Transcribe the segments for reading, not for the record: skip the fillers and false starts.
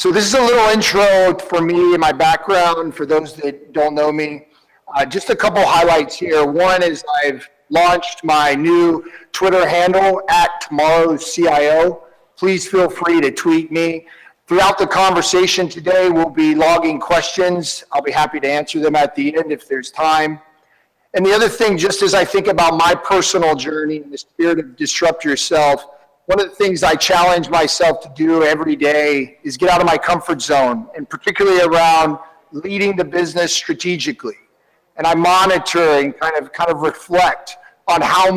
So this is a little intro for me and my background for those that don't know me. Just a couple highlights here. One is I've launched my new Twitter handle @tomorrow's CIO. Please feel free to tweet me. Throughout the conversation today, we'll be logging questions. I'll be happy to answer them at the end if there's time. And the other thing, just as I think about my personal journey in the spirit of disrupt yourself, one of the things I challenge myself to do every day is get out of my comfort zone, and particularly around leading the business strategically. And I monitor and kind of reflect on how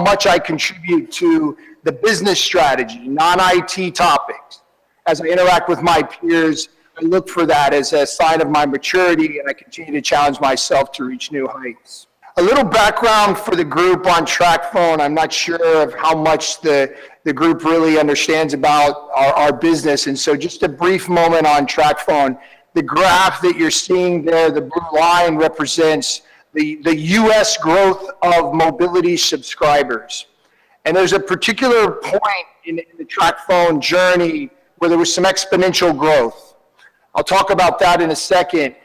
much I contribute to the business strategy, non-IT topics. As I interact with my peers, I look for that as a sign of my maturity, and I continue to challenge myself to reach new heights. A little background for the group on TracFone. I'm not sure of how much the group really understands about our business, and so just a brief moment on TracFone. The graph that you're seeing there, the blue line, represents the U.S. growth of mobility subscribers. And there's a particular point in the TracFone journey where there was some exponential growth. I'll talk about that in a second.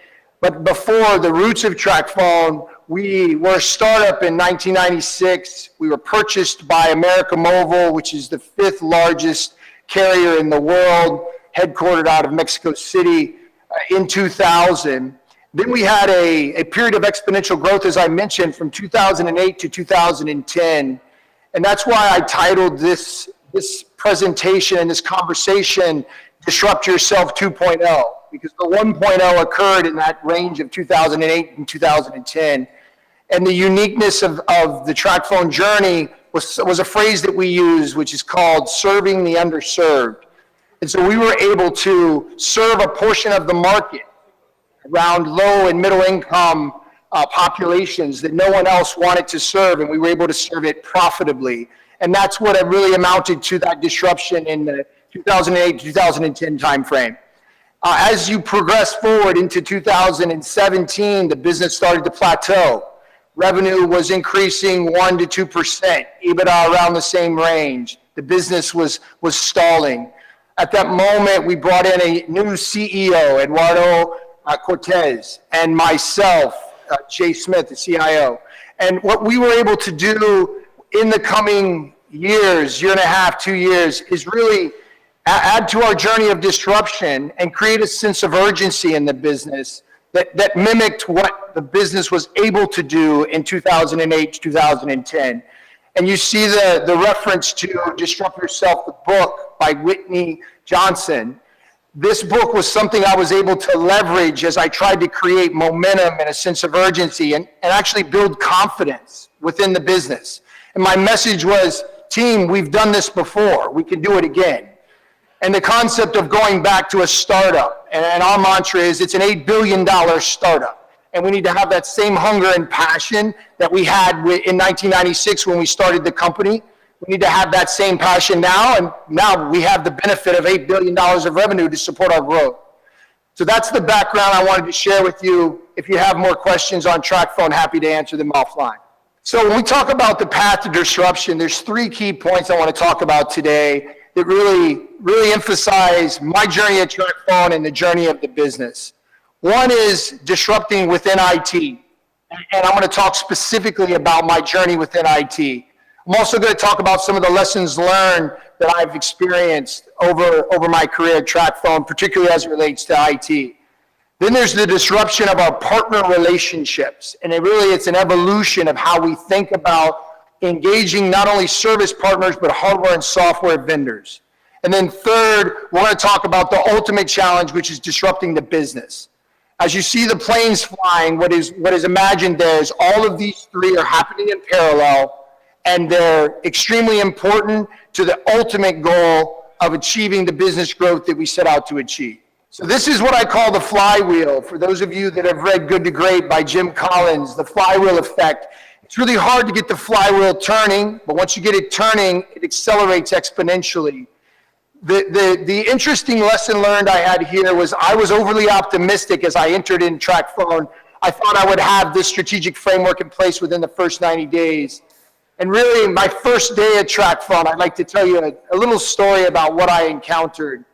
But before, the roots of TracFone, we were a startup in 1996. We were purchased by America Mobile, which is the 5th largest carrier in the world, headquartered out of Mexico City in 2000. Then we had a period of exponential growth, as I mentioned, from 2008 to 2010. And that's why I titled this presentation and this conversation, Disrupt Yourself 2.0, because the 1.0 occurred in that range of 2008 and 2010. And the uniqueness of the TracFone journey was a phrase that we use, which is called serving the underserved. And so we were able to serve a portion of the market around low and middle income populations that no one else wanted to serve, and we were able to serve it profitably. And that's what it really amounted to, that disruption in the 2008 to 2010 timeframe. As you progress forward into 2017, the business started to plateau. Revenue was increasing 1% to 2%, EBITDA around the same range. The business was stalling. At that moment, we brought in a new CEO, Eduardo Cortez, and myself, JaySmith, the CIO. And what we were able to do in the coming years, year and a half, 2 years, is really add to our journey of disruption and create a sense of urgency in the business that mimicked what the business was able to do in 2008 to 2010. And you see the reference to Disrupt Yourself, the book by Whitney Johnson. This book was something I was able to leverage as I tried to create momentum and a sense of urgency and actually build confidence within the business. And my message was, team, we've done this before. We can do it again. And the concept of going back to a startup, and our mantra is it's an $8 billion startup. And we need to have that same hunger and passion that we had in 1996 when we started the company. We need to have that same passion now, and now we have the benefit of $8 billion of revenue to support our growth. So that's the background I wanted to share with you. If you have more questions on TracFone, happy to answer them offline. So when we talk about the path to disruption, there's 3 key points I want to talk about today that really emphasize my journey at TracFone and the journey of the business. One is disrupting within IT, and I'm going to talk specifically about my journey within IT. I'm also going to talk about some of the lessons learned that I've experienced over my career at TracFone, particularly as it relates to IT. Then there's the disruption of our partner relationships, and it's an evolution of how we think about engaging not only service partners, but hardware and software vendors. And then third, we're going to talk about the ultimate challenge, which is disrupting the business. As you see the planes flying, what is imagined there is all of these 3 are happening in parallel, and they're extremely important to the ultimate goal of achieving the business growth that we set out to achieve. So this is what I call the flywheel. For those of you that have read Good to Great by Jim Collins, the flywheel effect. It's really hard to get the flywheel turning, but once you get it turning, it accelerates exponentially. The interesting lesson learned I had here was I was overly optimistic as I entered in TracFone. I thought I would have this strategic framework in place within the first 90 days. And really, my first day at TracFone, I'd like to tell you a little story about what I encountered.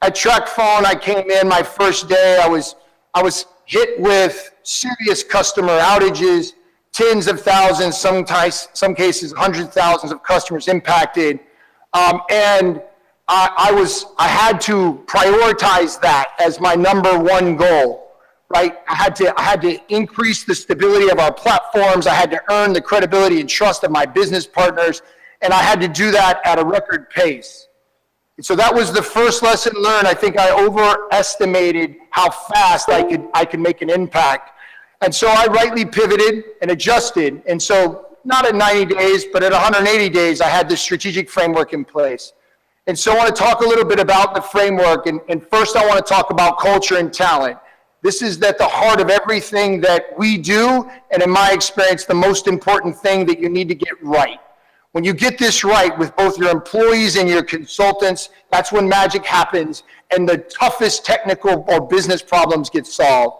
At TracFone, I came in my first day, I was hit with serious customer outages, tens of thousands, some cases, hundreds of thousands of customers impacted. And I had to prioritize that as my number one goal, right? I had to increase the stability of our platforms. I had to earn the credibility and trust of my business partners, and I had to do that at a record pace. And so that was the first lesson learned. I think I overestimated how fast I could make an impact. And so I rightly pivoted and adjusted. And so not at 90 days, but at 180 days, I had this strategic framework in place. And so I want to talk a little bit about the framework. And first I want to talk about culture and talent. This is at the heart of everything that we do. And in my experience, the most important thing that you need to get right. When you get this right with both your employees and your consultants, that's when magic happens and the toughest technical or business problems get solved.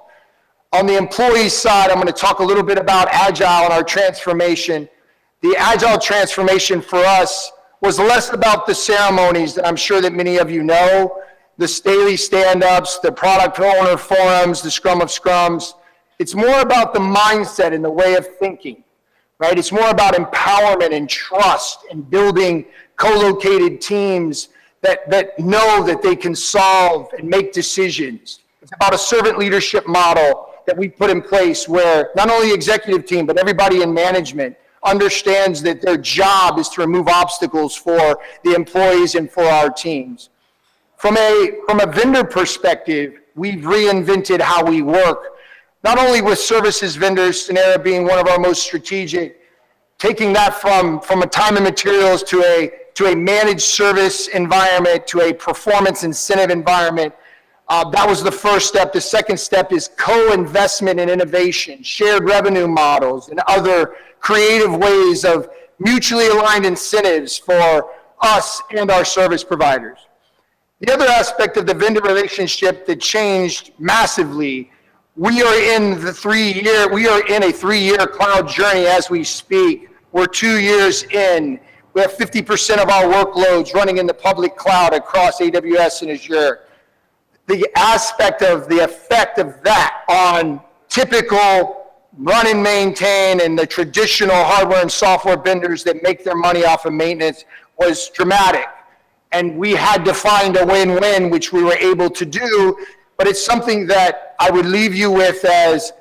On the employee side, I'm going to talk a little bit about Agile and our transformation. The Agile transformation for us was less about the ceremonies that I'm sure that many of you know, the daily stand-ups, the product owner forums, the Scrum of Scrums. It's more about the mindset and the way of thinking. Right? It's more about empowerment and trust and building co-located teams that know that they can solve and make decisions. It's about a servant leadership model that we put in place where not only the executive team, but everybody in management understands that their job is to remove obstacles for the employees and for our teams. From a vendor perspective, we've reinvented how we work. Not only with services vendors, Sunera being one of our most strategic, taking that from a time and materials to a managed service environment, to a performance incentive environment. That was the first step. The second step is co-investment in innovation, shared revenue models, and other creative ways of mutually aligned incentives for us and our service providers. The other aspect of the vendor relationship that changed massively, we are in a 3-year cloud journey as we speak. We're 2 years in. We have 50% of our workloads running in the public cloud across AWS and Azure. The aspect of the effect of that on typical run and maintain and the traditional hardware and software vendors that make their money off of maintenance was dramatic. And we had to find a win-win, which we were able to do. But it's something that I would leave you with as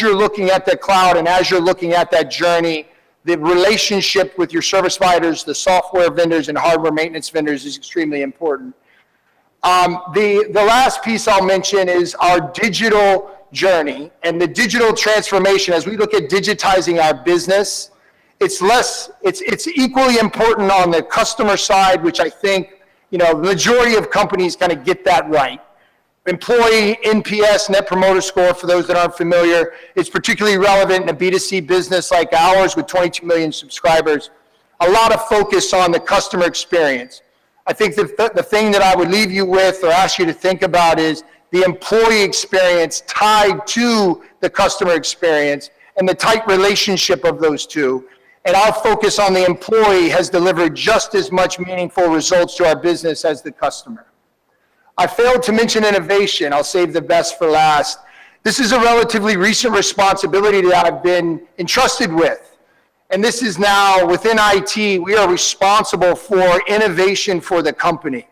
you're looking at the cloud and as you're looking at that journey, the relationship with your service providers, the software vendors and hardware maintenance vendors is extremely important. The last piece I'll mention is our digital journey and the digital transformation. As we look at digitizing our business, it's equally important on the customer side, which I think, the majority of companies kind of get that right. Employee NPS, Net Promoter Score, for those that aren't familiar, is particularly relevant in a B2C business like ours with 22 million subscribers. A lot of focus on the customer experience. I think the thing that I would leave you with or ask you to think about is the employee experience tied to the customer experience and the tight relationship of those two. And our focus on the employee has delivered just as much meaningful results to our business as the customer. I failed to mention innovation. I'll save the best for last. This is a relatively recent responsibility that I've been entrusted with. And this is now within IT, we are responsible for innovation for the company.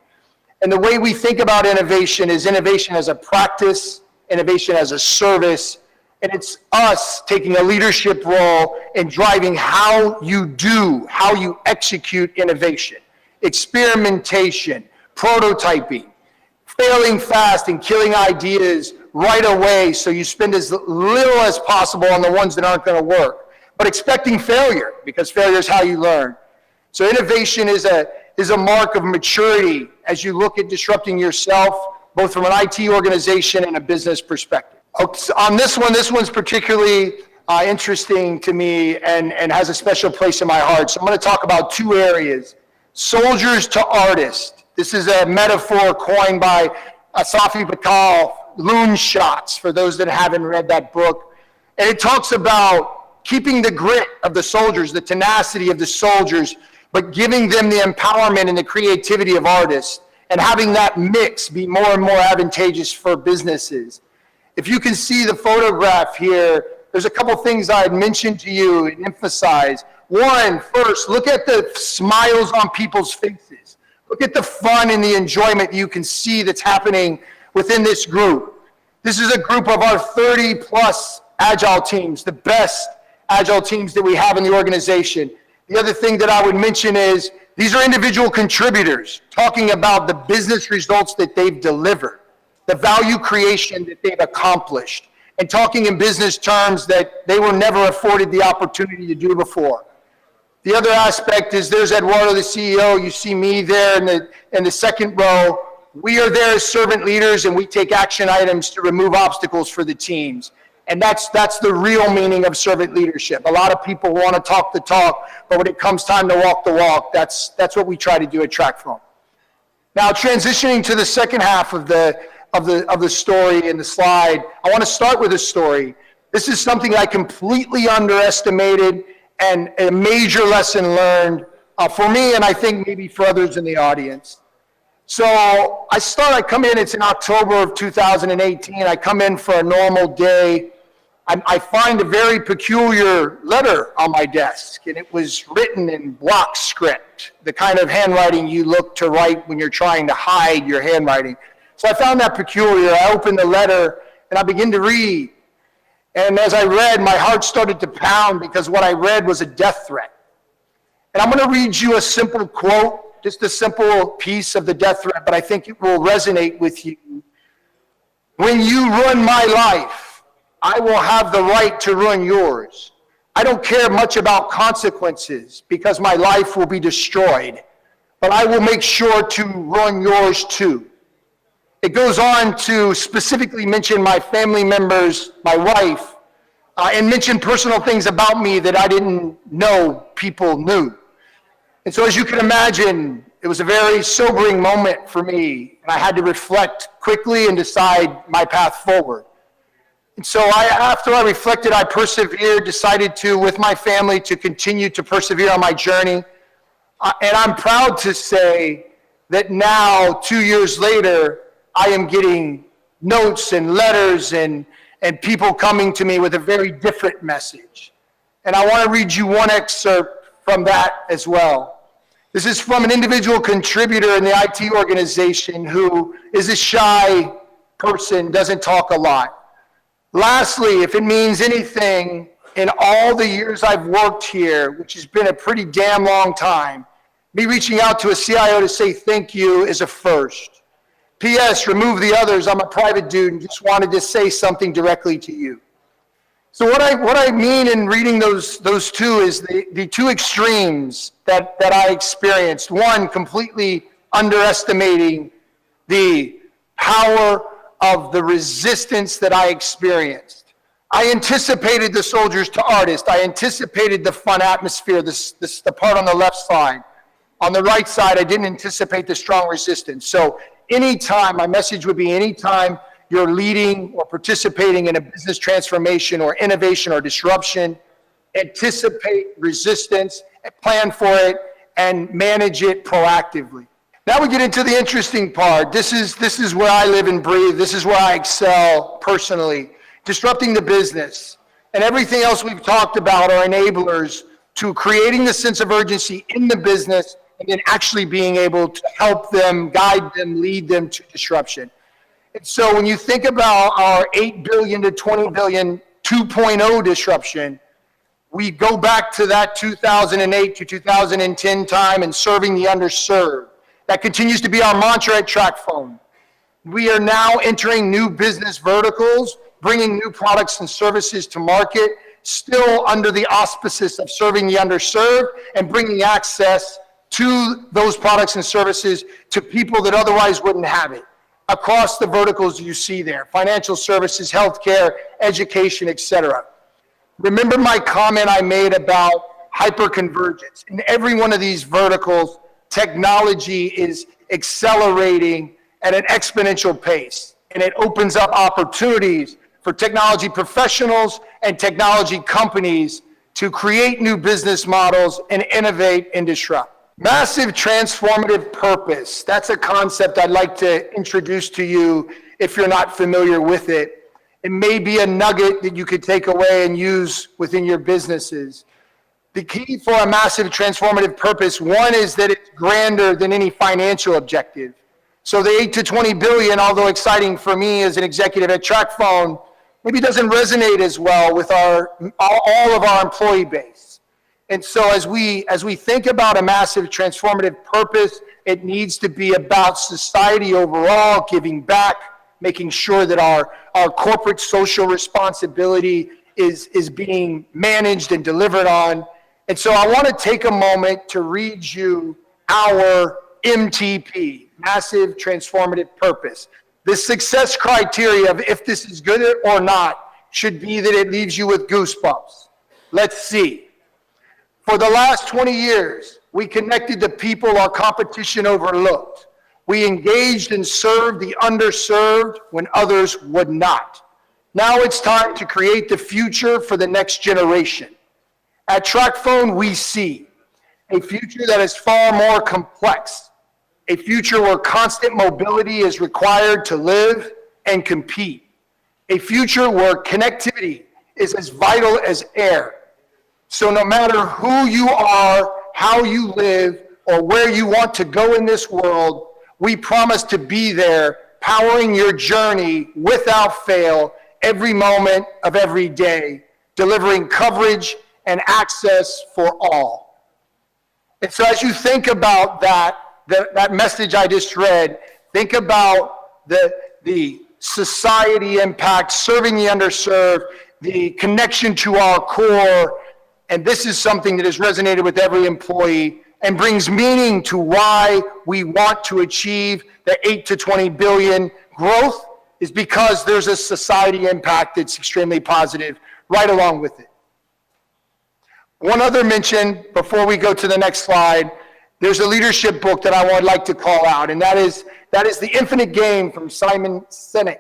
And the way we think about innovation is innovation as a practice, innovation as a service, and it's us taking a leadership role in driving how you execute innovation, experimentation, prototyping, failing fast and killing ideas right away so you spend as little as possible on the ones that aren't going to work, but expecting failure because failure is how you learn. So innovation is a mark of maturity as you look at disrupting yourself, both from an IT organization and a business perspective. On this one's particularly interesting to me and has a special place in my heart. So I'm going to talk about two areas, soldiers to artists. This is a metaphor coined by Safi Pakal, Loon Shots, for those that haven't read that book. And it talks about keeping the grit of the soldiers, the tenacity of the soldiers, but giving them the empowerment and the creativity of artists. and having that mix be more and more advantageous for businesses. If you can see the photograph here, there's a couple things I'd mention to you and emphasize. One, first, look at the smiles on people's faces. Look at the fun and the enjoyment you can see that's happening within this group. This is a group of our 30 plus Agile teams, the best Agile teams that we have in the organization. The other thing that I would mention is these are individual contributors talking about the business results that they've delivered, the value creation that they've accomplished, and talking in business terms that they were never afforded the opportunity to do before. The other aspect is there's Eduardo, the CEO. You see me there in the second row. We are there as servant leaders, and we take action items to remove obstacles for the teams. And that's the real meaning of servant leadership. A lot of people want to talk the talk, but when it comes time to walk the walk, that's what we try to do at TracFone. Now, transitioning to the second half of the story in the slide, I want to start with a story. This is something I completely underestimated and a major lesson learned for me, and I think maybe for others in the audience. So I come in, it's in October of 2018. I come in for a normal day. I find a very peculiar letter on my desk, and it was written in block script, the kind of handwriting you look to write when you're trying to hide your handwriting. So I found that peculiar. I opened the letter, and I began to read. And as I read, my heart started to pound because what I read was a death threat. And I'm going to read you a simple quote, just a simple piece of the death threat, but I think it will resonate with you. When you ruin my life, I will have the right to ruin yours. I don't care much about consequences because my life will be destroyed, but I will make sure to ruin yours too. It goes on to specifically mention my family members, my wife, and mention personal things about me that I didn't know people knew. And so as you can imagine, it was a very sobering moment for me, and I had to reflect quickly and decide my path forward. And so after I reflected, I persevered, decided to, with my family, to continue to persevere on my journey. And I'm proud to say that now, 2 years later, I am getting notes and letters and people coming to me with a very different message. And I want to read you one excerpt from that as well. This is from an individual contributor in the IT organization who is a shy person, doesn't talk a lot. Lastly, if it means anything, in all the years I've worked here, which has been a pretty damn long time, me reaching out to a CIO to say thank you is a first. P.S. Remove the others. I'm a private dude and just wanted to say something directly to you. So what I mean in reading those two is the two extremes that I experienced. One, completely underestimating the power of the resistance that I experienced. I anticipated the soldiers to artists. I anticipated the fun atmosphere, the part on the left side. On the right side, I didn't anticipate the strong resistance. So anytime, my message would be anytime you're leading or participating in a business transformation or innovation or disruption, anticipate resistance, plan for it, and manage it proactively. Now we get into the interesting part. This is where I live and breathe. This is where I excel personally. Disrupting the business. And everything else we've talked about are enablers to creating the sense of urgency in the business and then actually being able to help them, guide them, lead them to disruption. And so when you think about our 8 billion to 20 billion 2.0 disruption, we go back to that 2008 to 2010 time and serving the underserved. That continues to be our mantra at TracFone. We are now entering new business verticals, bringing new products and services to market, still under the auspices of serving the underserved and bringing access to those products and services to people that otherwise wouldn't have it, across the verticals you see there, financial services, healthcare, education, etc. Remember my comment I made about hyperconvergence. In every one of these verticals, technology is accelerating at an exponential pace, and it opens up opportunities for technology professionals and technology companies to create new business models and innovate and disrupt. Massive transformative purpose. That's a concept I'd like to introduce to you if you're not familiar with it. It may be a nugget that you could take away and use within your businesses. The key for a massive transformative purpose, one is that it's grander than any financial objective. So the 8 to 20 billion, although exciting for me as an executive at TracFone, maybe doesn't resonate as well with all of our employee base. And so as we think about a massive transformative purpose, it needs to be about society overall, giving back, making sure that our corporate social responsibility is being managed and delivered on. And so I want to take a moment to read you our MTP, Massive Transformative Purpose. The success criteria of if this is good or not should be that it leaves you with goosebumps. Let's see. For the last 20 years, we connected to people our competition overlooked. We engaged and served the underserved when others would not. Now it's time to create the future for the next generation. At TracFone, we see a future that is far more complex, a future where constant mobility is required to live and compete, a future where connectivity is as vital as air. So no matter who you are, how you live, or where you want to go in this world, we promise to be there, powering your journey without fail every moment of every day, delivering coverage and access for all. And so as you think about that message I just read, think about the society impact, serving the underserved, the connection to our core. And this is something that has resonated with every employee and brings meaning to why we want to achieve the 8 to 20 billion growth, is because there's a society impact that's extremely positive right along with it. One other mention before we go to the next slide, there's a leadership book that I would like to call out, and that is The Infinite Game from Simon Sinek.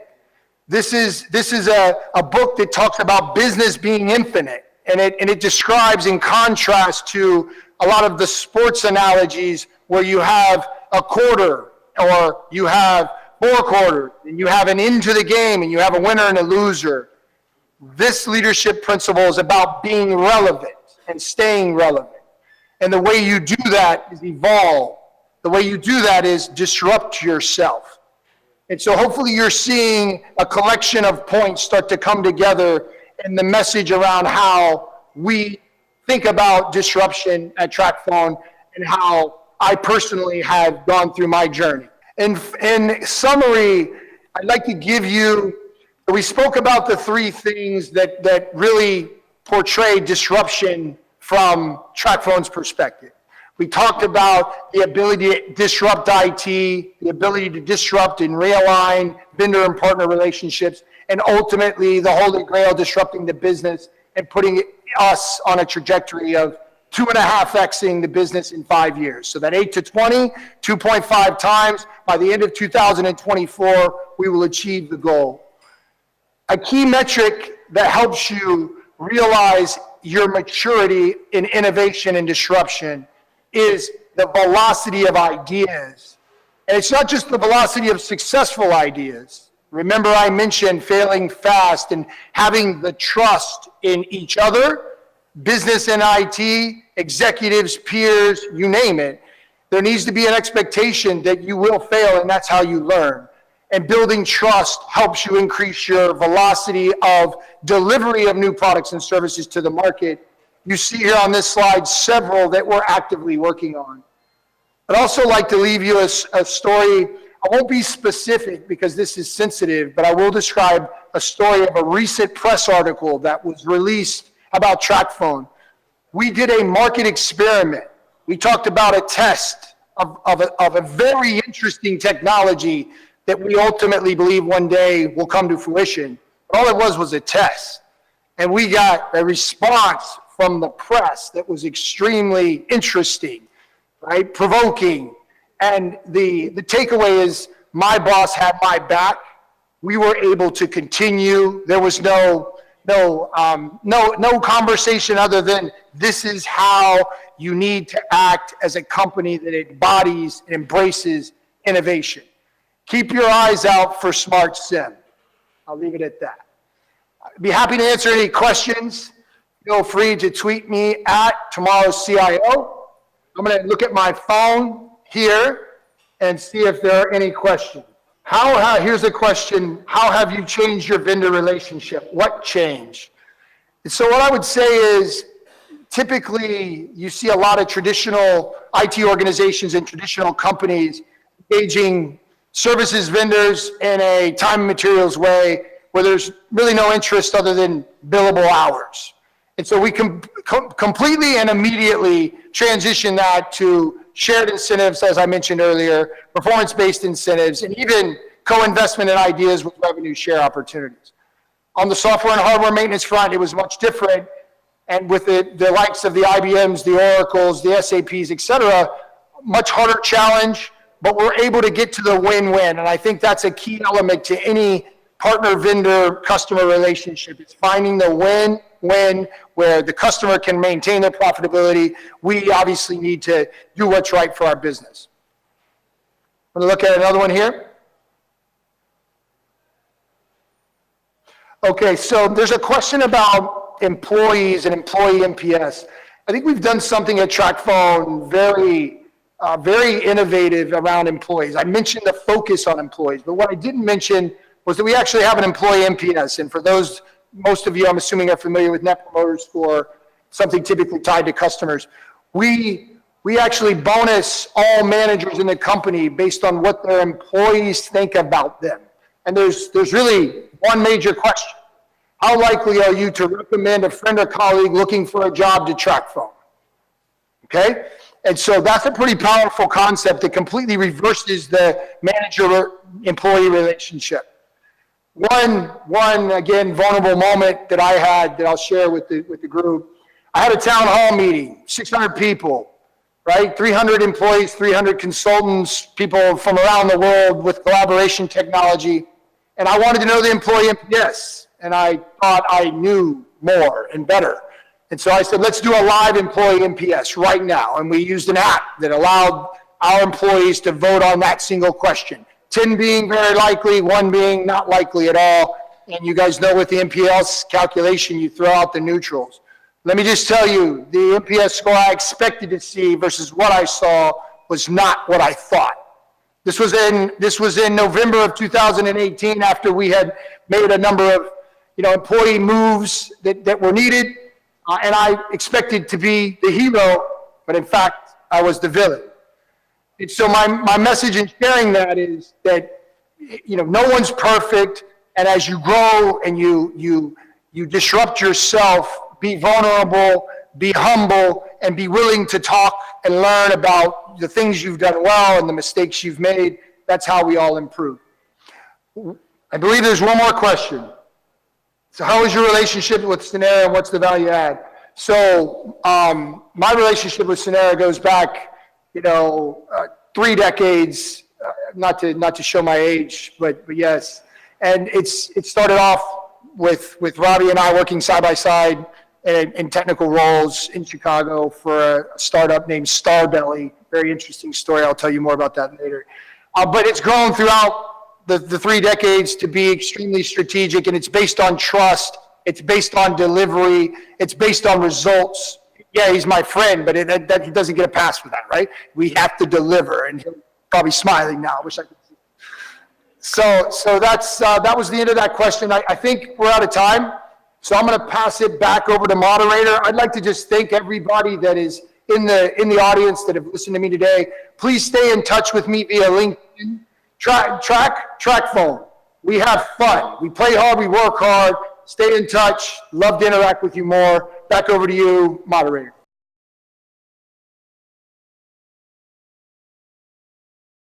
This is a book that talks about business being infinite. And it describes, in contrast to a lot of the sports analogies where you have a quarter or you have 4 quarters and you have an end to the game and you have a winner and a loser. This leadership principle is about being relevant and staying relevant. And the way you do that is evolve. The way you do that is disrupt yourself. And so hopefully you're seeing a collection of points start to come together and the message around how we think about disruption at TracFone and how I personally have gone through my journey. In summary, I'd like to give you, we spoke about the 3 things that really portray disruption from TracFone's perspective. We talked about the ability to disrupt IT, the ability to disrupt and realign vendor and partner relationships, and ultimately the holy grail, disrupting the business and putting us on a trajectory of 2.5xing the business in 5 years. So that 8 to 20, 2.5 times. By the end of 2024, we will achieve the goal. A key metric that helps you realize your maturity in innovation and disruption is the velocity of ideas. And it's not just the velocity of successful ideas. Remember, I mentioned failing fast and having the trust in each other, business and IT, executives, peers, you name it. There needs to be an expectation that you will fail, and that's how you learn. And building trust helps you increase your velocity of delivery of new products and services to the market. You see here on this slide several that we're actively working on. I'd also like to leave you a story. I won't be specific because this is sensitive, but I will describe a story of a recent press article that was released about TracFone. We did a market experiment. We talked about a test of a very interesting technology that we ultimately believe one day will come to fruition. All it was a test. And we got a response from the press that was extremely interesting, right? Provoking. And the takeaway is my boss had my back. We were able to continue. There was no conversation other than this is how you need to act as a company that embodies and embraces innovation. Keep your eyes out for Smart SIM. I'll leave it at that. I'd be happy to answer any questions. Feel free to tweet me at Tomorrow's CIO. I'm going to look at my phone here and see if there are any questions. Here's a question. How have you changed your vendor relationship? What changed? And so what I would say is, typically you see a lot of traditional IT organizations and traditional companies engaging services vendors in a time and materials way where there's really no interest other than billable hours. And so we can completely and immediately transition that to shared incentives, as I mentioned earlier, performance-based incentives, and even co-investment in ideas with revenue share opportunities. On the software and hardware maintenance front, it was much different. And with the likes of the IBMs, the Oracles, the SAPs, et cetera, much harder challenge, but we're able to get to the win-win. And I think that's a key element to any partner-vendor-customer relationship. It's finding the win-win where the customer can maintain their profitability. We obviously need to do what's right for our business. I'm going to look at another one here. Okay, so there's a question about employees and employee NPS. I think we've done something at TracFone very innovative around employees. I mentioned the focus on employees, but what I didn't mention was that we actually have an employee NPS. And for those, most of you, I'm assuming, are familiar with Net Promoter Score, something typically tied to customers. We actually bonus all managers in the company based on what their employees think about them. And there's really one major question. How likely are you to recommend a friend or colleague looking for a job to TracFone? Okay? And so that's a pretty powerful concept that completely reverses the manager-employee relationship. One again, vulnerable moment that I had that I'll share with the group. I had a town hall meeting, 600 people, right? 300 employees, 300 consultants, people from around the world with collaboration technology. And I wanted to know the employee NPS. And I thought I knew more and better. And so I said, let's do a live employee NPS right now. And we used an app that allowed our employees to vote on that single question. 10 being very likely, 1 being not likely at all. And you guys know with the NPS calculation, you throw out the neutrals. Let me just tell you, the NPS score I expected to see versus what I saw was not what I thought. This was in November of 2018 after we had made a number of employee moves that were needed. And I expected to be the hero, but in fact, I was the villain. And so my message in sharing that is that, no one's perfect. And as you grow and you disrupt yourself, be vulnerable, be humble, and be willing to talk and learn about the things you've done well and the mistakes you've made. That's how we all improve. I believe there's one more question. So how is your relationship with Sunera and what's the value add? So my relationship with Sunera goes back, 3 decades, not to show my age, but yes. And it started off with Ravi and I working side by side in technical roles in Chicago for a startup named Starbelly. Very interesting story. I'll tell you more about that later. But it's grown throughout the 3 decades to be extremely strategic, and it's based on trust. It's based on delivery. It's based on results. Yeah, he's my friend, but he doesn't get a pass for that, right? We have to deliver, and he's probably smiling now. I wish I could see. So that was the end of that question. I think we're out of time, so I'm going to pass it back over to moderator. I'd like to just thank everybody that is in the audience that have listened to me today. Please stay in touch with me via LinkedIn. TracFone. We have fun. We play hard. We work hard. Stay in touch. Love to interact with you more. Back over to you, moderator.